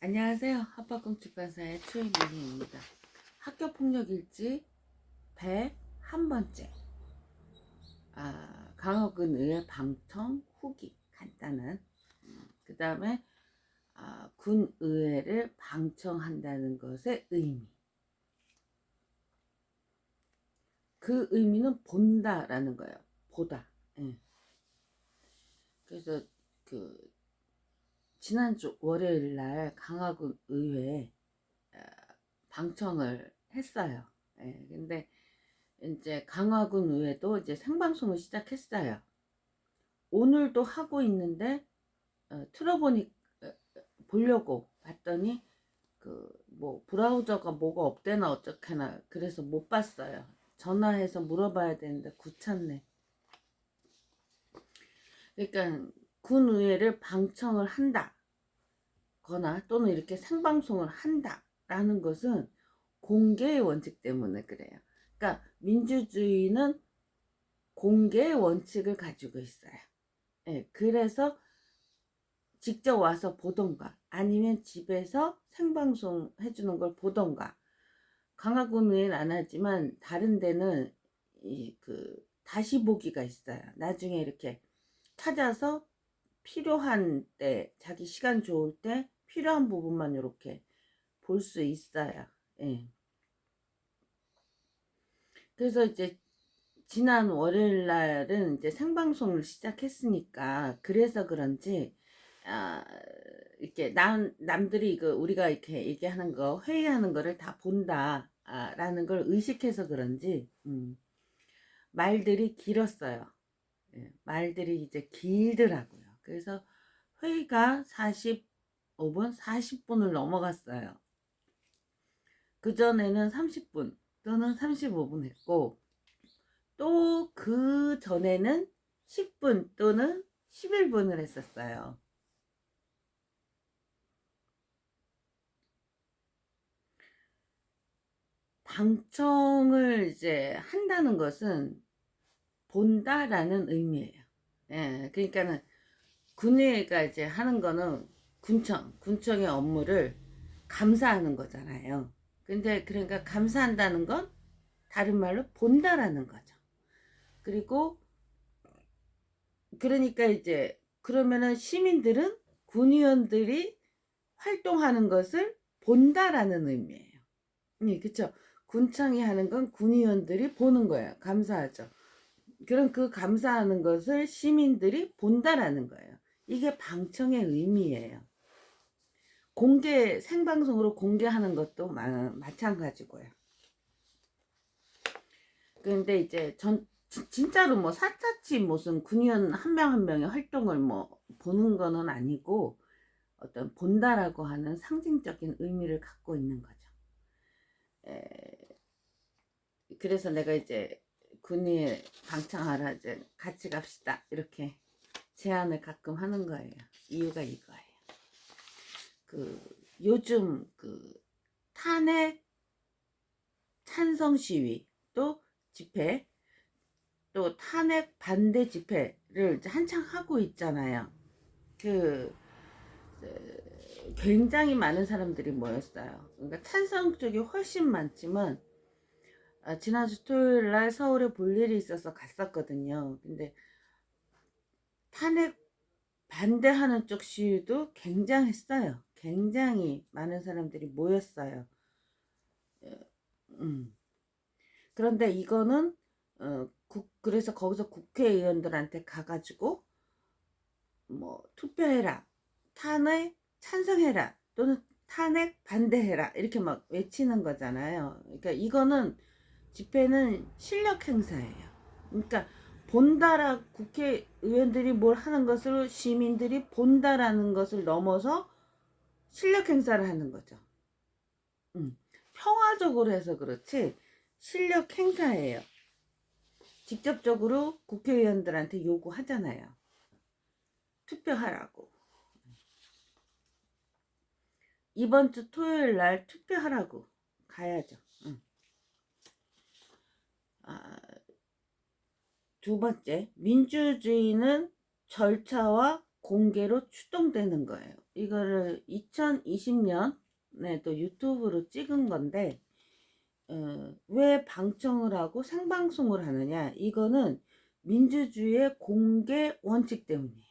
안녕하세요. 합박공 출판사의 최민희입니다. 학교폭력일지 101번째. 강학군의회 방청 후기 간단한. 그 다음에 군의회를 방청한다는 것의 의미. 그 의미는 본다라는 거예요. 보다. 예. 그래서 지난주 월요일 날 강화군 의회에 방청을 했어요. 예. 근데 이제 강화군 의회도 이제 생방송을 시작했어요. 오늘도 하고 있는데 틀어보니 보려고 봤더니 뭐 브라우저가 뭐가 없대나 어쩌게나 그래서 못 봤어요. 전화해서 물어봐야 되는데 귀찮네. 그러니까 군의회를 방청을 한다 거나 또는 이렇게 생방송을 한다 라는 것은 공개의 원칙 때문에 그래요. 그러니까 민주주의는 공개의 원칙을 가지고 있어요. 예, 그래서 직접 와서 보던가 아니면 집에서 생방송 해주는 걸 보던가. 강화군은 안 하지만 다른 데는 다시 보기가 있어요. 나중에 이렇게 찾아서 필요한 때 자기 시간 좋을 때 필요한 부분만 이렇게 볼 수 있어요. 예. 그래서 이제 지난 월요일 날은 이제 생방송을 시작했으니까 그래서 그런지 이렇게 남들이 우리가 이렇게 얘기하는 거 회의하는 거를 다 본다 라는 걸 의식해서 그런지 말들이 길었어요. 예, 말들이 이제 길더라고요. 그래서 회의가 45분 40분을 넘어갔어요. 그전에는 30분 또는 35분 했고 또 그 전에는 10분 또는 11분을 했었어요. 방청을 이제 한다는 것은 본다라는 의미예요. 예, 그러니까는 군의회가 이제 하는 거는 군청의 업무를 감사하는 거잖아요. 근데 그러니까 감사한다는 건 다른 말로 본다라는 거죠. 그리고 그러니까 이제 그러면은 시민들은 군의원들이 활동하는 것을 본다라는 의미예요. 네, 그쵸. 군청이 하는 건 군의원들이 보는 거예요. 감사하죠. 그럼 그 감사하는 것을 시민들이 본다라는 거예요. 이게 방청의 의미예요. 생방송으로 공개하는 것도 마찬가지고요. 근데 이제 진짜로 뭐 사차치 무슨 군의원 한 명 한 명의 활동을 뭐 보는 거는 아니고 어떤 본다라고 하는 상징적인 의미를 갖고 있는 거죠. 그래서 내가 이제 군의회 방청하러 이제 같이 갑시다 이렇게 제안을 가끔 하는 거예요. 이유가 이거예요. 요즘 탄핵 찬성 시위 또 집회 또 탄핵 반대 집회를 이제 한창 하고 있잖아요. 굉장히 많은 사람들이 모였어요. 그러니까 찬성 쪽이 훨씬 많지만 지난주 토요일 날 서울에 볼 일이 있어서 갔었거든요. 근데 탄핵 반대하는 쪽 시위도 굉장했어요. 굉장히 많은 사람들이 모였어요. 그런데 이거는 그래서 거기서 국회의원들한테 가가지고 뭐 투표해라, 탄핵 찬성해라 또는 탄핵 반대해라 이렇게 막 외치는 거잖아요. 그러니까 이거는 집회는 실력 행사예요. 그러니까 국회의원들이 뭘 하는 것을 시민들이 본다라는 것을 넘어서 실력 행사를 하는 거죠. 평화적으로 해서 그렇지 실력 행사예요. 직접적으로 국회의원들한테 요구하잖아요. 투표하라고. 이번 주 토요일 날 투표하라고 가야죠. 두 번째, 민주주의는 절차와 공개로 추동되는 거예요. 이거를 2020년에 또 유튜브로 찍은 건데 왜 방청을 하고 생방송을 하느냐, 이거는 민주주의의 공개 원칙 때문이에요.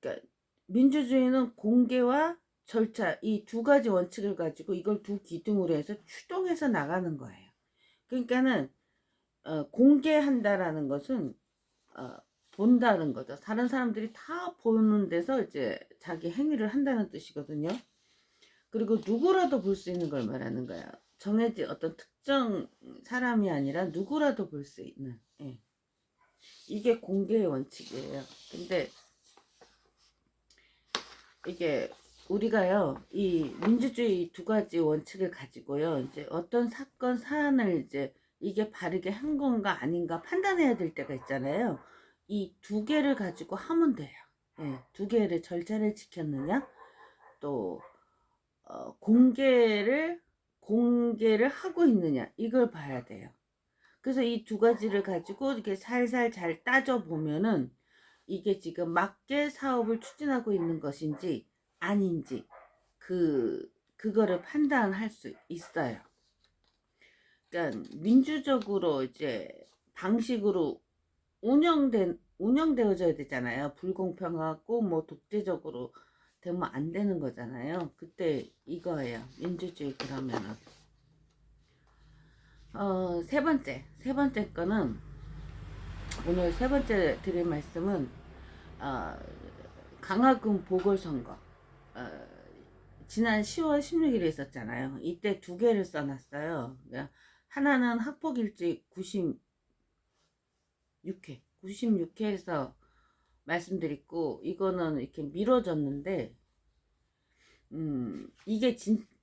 그러니까 민주주의는 공개와 절차, 이 두 가지 원칙을 가지고 이걸 두 기둥으로 해서 추동해서 나가는 거예요. 그러니까는 공개한다라는 것은 본다는 거죠. 다른 사람들이 다 보는 데서 이제 자기 행위를 한다는 뜻이거든요. 그리고 누구라도 볼 수 있는 걸 말하는 거야. 정해진 어떤 특정 사람이 아니라 누구라도 볼 수 있는. 예. 이게 공개의 원칙이에요. 근데 이게 우리가요, 이 민주주의 두 가지 원칙을 가지고요, 이제 어떤 사건 사안을 이제 이게 바르게 한 건가 아닌가 판단해야 될 때가 있잖아요. 이 두 개를 가지고 하면 돼요. 예, 두 개를 절차를 지켰느냐, 또 공개를 하고 있느냐, 이걸 봐야 돼요. 그래서 이 두 가지를 가지고 이렇게 살살 잘 따져 보면은 이게 지금 맞게 사업을 추진하고 있는 것인지 아닌지 그거를 판단할 수 있어요. 그러니까 민주적으로 이제 방식으로 운영되어져야 되잖아요. 불공평하고 뭐 독재적으로 되면 안 되는 거잖아요. 그때 이거예요. 민주주의. 그러면은 세 번째 거는, 오늘 세 번째 드릴 말씀은 강화군 보궐선거, 지난 10월 16일에 있었잖아요. 이때 두 개를 써놨어요. 그러니까 하나는 학폭일지 96회에서 말씀드렸고, 이거는 이렇게 미뤄졌는데,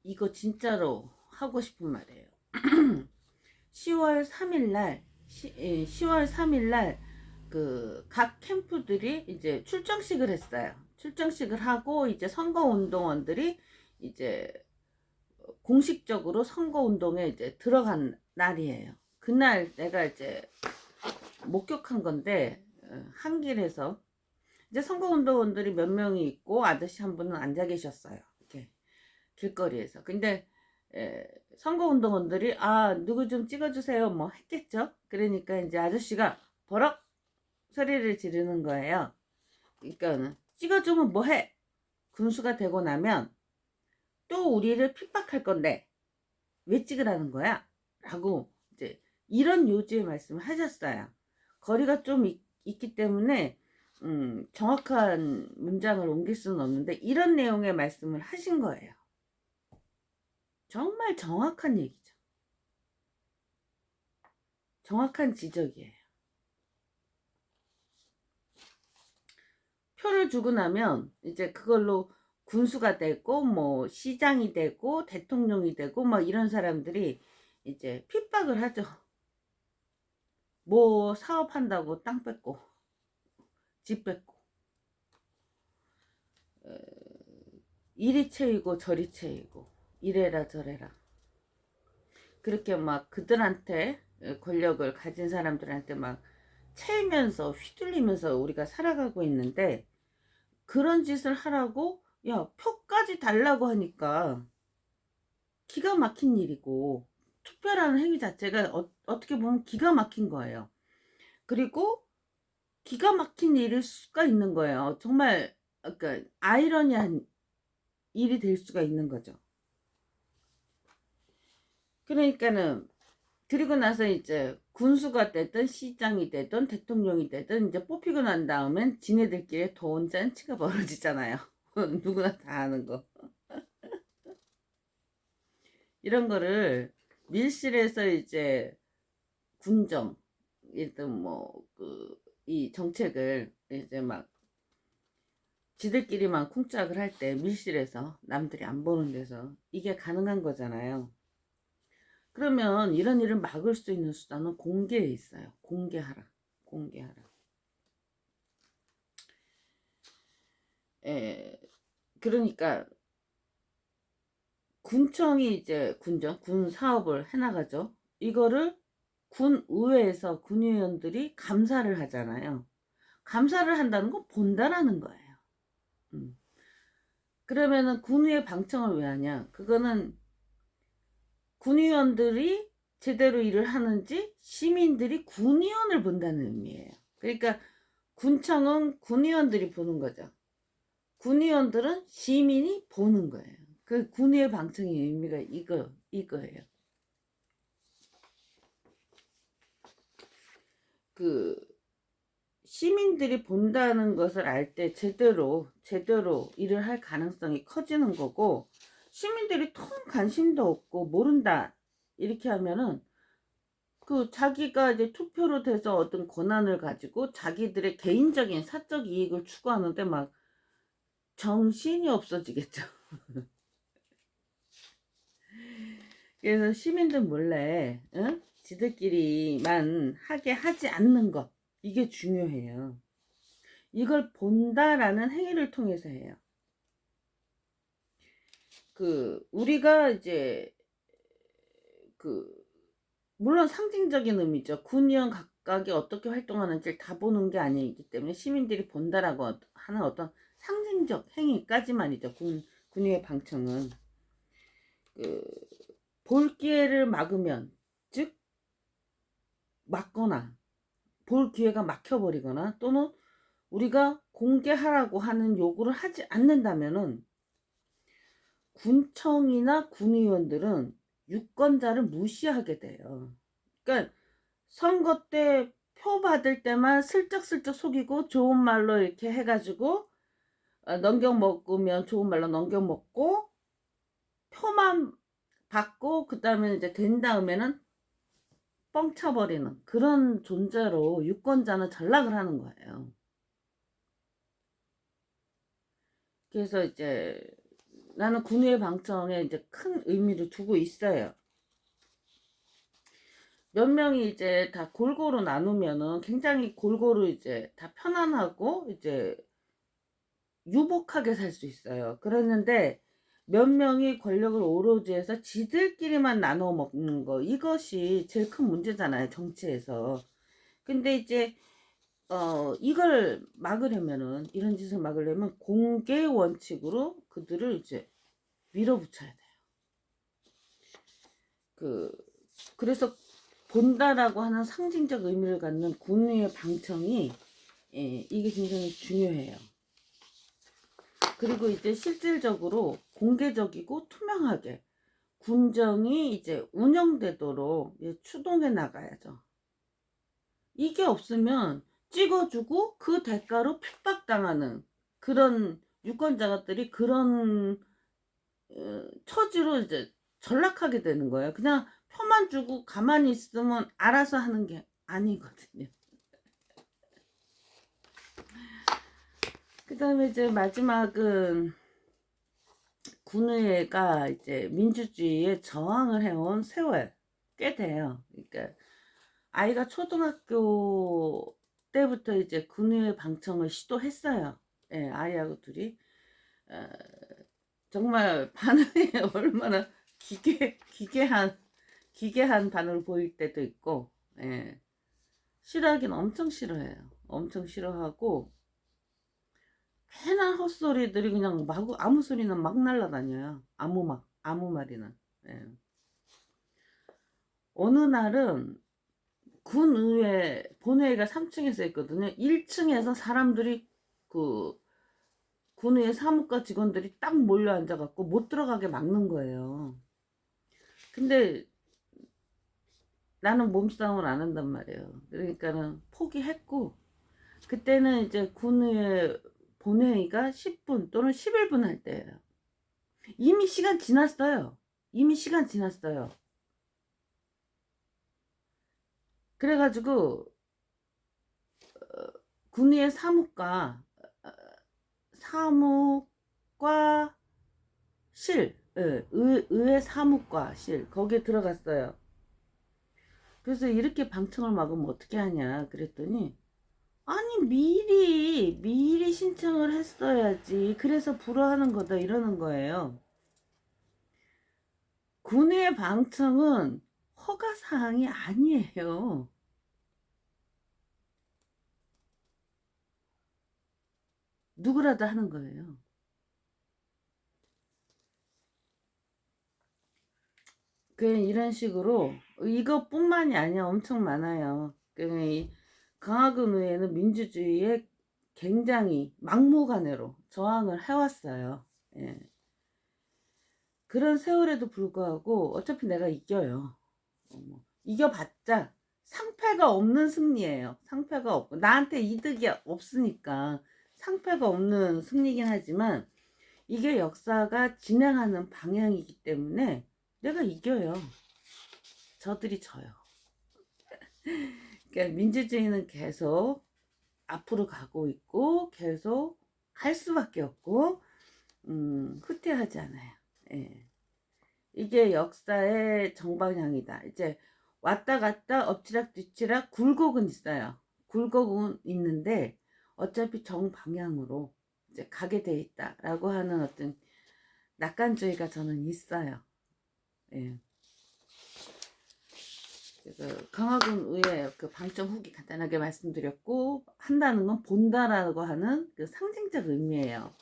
이거 진짜로 하고 싶은 말이에요. 10월 3일날 그 각 캠프들이 이제 출정식을 했어요. 출정식을 하고 이제 선거운동원들이 이제 공식적으로 선거운동에 이제 들어간 날이에요. 그날 내가 이제 목격한 건데, 한길에서 이제 선거운동원들이 몇 명이 있고 아저씨 한 분은 앉아 계셨어요. 이렇게 길거리에서. 근데 선거운동원들이 누구 좀 찍어주세요 뭐 했겠죠. 그러니까 이제 아저씨가 버럭 소리를 지르는 거예요. 그러니까 찍어주면 뭐해? 군수가 되고 나면 또 우리를 핍박할 건데 왜 찍으라는 거야? 라고 이제 이런 요지의 말씀을 하셨어요. 거리가 좀 있기 때문에 정확한 문장을 옮길 수는 없는데 이런 내용의 말씀을 하신 거예요. 정말 정확한 얘기죠. 정확한 지적이에요. 표를 주고 나면 이제 그걸로 군수가 되고 뭐 시장이 되고 대통령이 되고 막 이런 사람들이 이제 핍박을 하죠. 뭐 사업한다고 땅 뺏고 집 뺏고 이리 채이고 저리 채이고 이래라 저래라, 그렇게 막 그들한테 권력을 가진 사람들한테 막 채면서 휘둘리면서 우리가 살아가고 있는데, 그런 짓을 하라고 야 표까지 달라고 하니까 기가 막힌 일이고, 투표라는 행위 자체가 어떻게 보면 기가 막힌 거예요. 그리고 기가 막힌 일일 수가 있는 거예요. 정말 그러니까 아이러니한 일이 될 수가 있는 거죠. 그러니까는 그리고 나서 이제 군수가 되든 시장이 되든 대통령이 되든 이제 뽑히고 난 다음엔 지네들끼리 돈 잔치가 벌어지잖아요. 누구나 다 아는 거. 이런 거를 밀실에서 이제 군정, 일단 뭐 이 정책을 이제 막 지들끼리만 쿵짝을 할 때 밀실에서 남들이 안 보는 데서 이게 가능한 거잖아요. 그러면 이런 일을 막을 수 있는 수단은 공개에 있어요. 공개하라. 그러니까 군청이 이제 군 사업을 해나가죠. 이거를 군의회에서 군의원들이 감사를 하잖아요. 감사를 한다는 건 본다라는 거예요. 그러면은 군의회 방청을 왜 하냐? 그거는 군의원들이 제대로 일을 하는지 시민들이 군의원을 본다는 의미예요. 그러니까 군청은 군의원들이 보는 거죠. 군의원들은 시민이 보는 거예요. 그 군의회 방청의 의미가 이거예요. 그 시민들이 본다는 것을 알 때 제대로 일을 할 가능성이 커지는 거고, 시민들이 통 관심도 없고 모른다 이렇게 하면은 그 자기가 이제 투표로 돼서 어떤 권한을 가지고 자기들의 개인적인 사적 이익을 추구하는데 막 정신이 없어지겠죠. 그래서 시민들 몰래 지들끼리만 하게 하지 않는 것, 이게 중요해요. 이걸 본다라는 행위를 통해서 해요. 우리가 이제 물론 상징적인 의미죠. 군의원 각각이 어떻게 활동하는지를 다 보는 게 아니기 때문에 시민들이 본다라고 하는 어떤 상징적 행위까지 말이죠. 군의회 방청은 볼 기회를 막으면, 즉 막거나 볼 기회가 막혀버리거나 또는 우리가 공개하라고 하는 요구를 하지 않는다면은 군청이나 군의원들은 유권자를 무시하게 돼요. 그러니까 선거 때 표 받을 때만 슬쩍슬쩍 속이고 좋은 말로 이렇게 해가지고 넘겨 먹으면 좋은 말로 넘겨 먹고 표만 받고 그 다음에 이제 된 다음에는 뻥쳐버리는 그런 존재로 유권자는 전락을 하는 거예요. 그래서 이제 나는 군의회 방청에 이제 큰 의미를 두고 있어요. 몇 명이 이제 다 골고루 나누면은 굉장히 골고루 이제 다 편안하고 이제 유복하게 살 수 있어요. 그랬는데 몇 명이 권력을 오로지 해서 지들끼리만 나눠 먹는 거, 이것이 제일 큰 문제잖아요, 정치에서. 근데 이제 이걸 막으려면은, 이런 짓을 막으려면 공개 원칙으로 그들을 이제 밀어붙여야 돼요. 그래서 본다라고 하는 상징적 의미를 갖는 군의의 방청이 이게 굉장히 중요해요. 그리고 이제 실질적으로 공개적이고 투명하게 군정이 이제 운영되도록 추동해 나가야죠. 이게 없으면 찍어주고 그 대가로 핍박당하는 그런 유권자들이 그런 처지로 이제 전락하게 되는 거예요. 그냥 표만 주고 가만히 있으면 알아서 하는 게 아니거든요. 그 다음에 이제 마지막은 군의회가 이제 민주주의에 저항을 해온 세월 꽤 돼요. 그러니까 아이가 초등학교 때부터 이제 군의회 방청을 시도했어요. 예, 아이하고 둘이 정말 반응이 얼마나 기괴한 반응을 보일 때도 있고, 예. 싫어하긴 엄청 싫어해요. 엄청 싫어하고 괜한 헛소리들이 그냥 마구 아무 소리나 막 날라다녀요. 아무 말이나. 예. 어느 날은 본회의가 3층에서 있거든요. 1층에서 사람들이 군의회 사무과 직원들이 딱 몰려 앉아갖고 못 들어가게 막는 거예요. 근데 나는 몸싸움을 안 한단 말이에요. 그러니까는 포기했고, 그때는 이제 군의회 본회의가 10분 또는 11분 할 때예요. 이미 시간 지났어요. 그래가지고 군의회 사무과실, 의회 사무과실 거기에 들어갔어요. 그래서 이렇게 방청을 막으면 어떻게 하냐 그랬더니, 아니 미리 신청을 했어야지, 그래서 불허하는 거다 이러는 거예요. 군의 방청은 허가사항이 아니에요. 누구라도 하는 거예요. 이런 식으로 이것뿐만이 아니야. 엄청 많아요. 이 강화군 의회는 민주주의에 굉장히 막무가내로 저항을 해왔어요. 예. 그런 세월에도 불구하고 어차피 내가 이겨요. 이겨봤자 상패가 없는 승리예요. 상패가 없고 나한테 이득이 없으니까 상패가 없는 승리긴 하지만 이게 역사가 진행하는 방향이기 때문에 내가 이겨요. 저들이 져요. 그러니까 민주주의는 계속 앞으로 가고 있고 계속 갈 수밖에 없고 후퇴하지 않아요. 예. 이게 역사의 정방향이다. 이제 왔다 갔다 엎치락 뒤치락 굴곡은 있어요. 굴곡은 있는데 어차피 정방향으로 이제 가게 돼 있다라고 하는 어떤 낙관주의가 저는 있어요. 예. 그래서 강화군 의회 그 방점 후기 간단하게 말씀드렸고, 한다는 건 본다라고 하는 그 상징적 의미예요.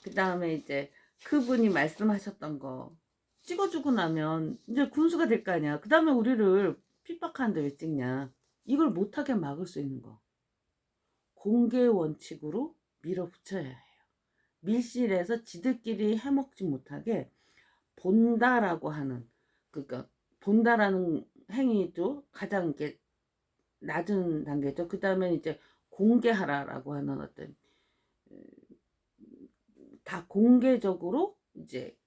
그 다음에 이제 그분이 말씀하셨던 거 찍어주고 나면 이제 군수가 될 거 아니야. 그 다음에 우리를 핍박하는데 왜 찍냐. 이걸 못하게 막을 수 있는 거 공개 원칙으로 밀어붙여야 해요. 밀실에서 지들끼리 해먹지 못하게 본다라고 하는, 그러니까 본다라는 행위도 가장 이게 낮은 단계죠. 그 다음에 이제 공개하라라고 하는 어떤 다 공개적으로 이제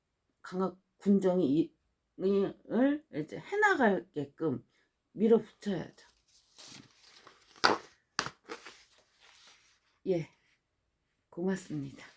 강학 군정이 을 이제 해나가게끔 밀어붙여야죠. 예, 고맙습니다.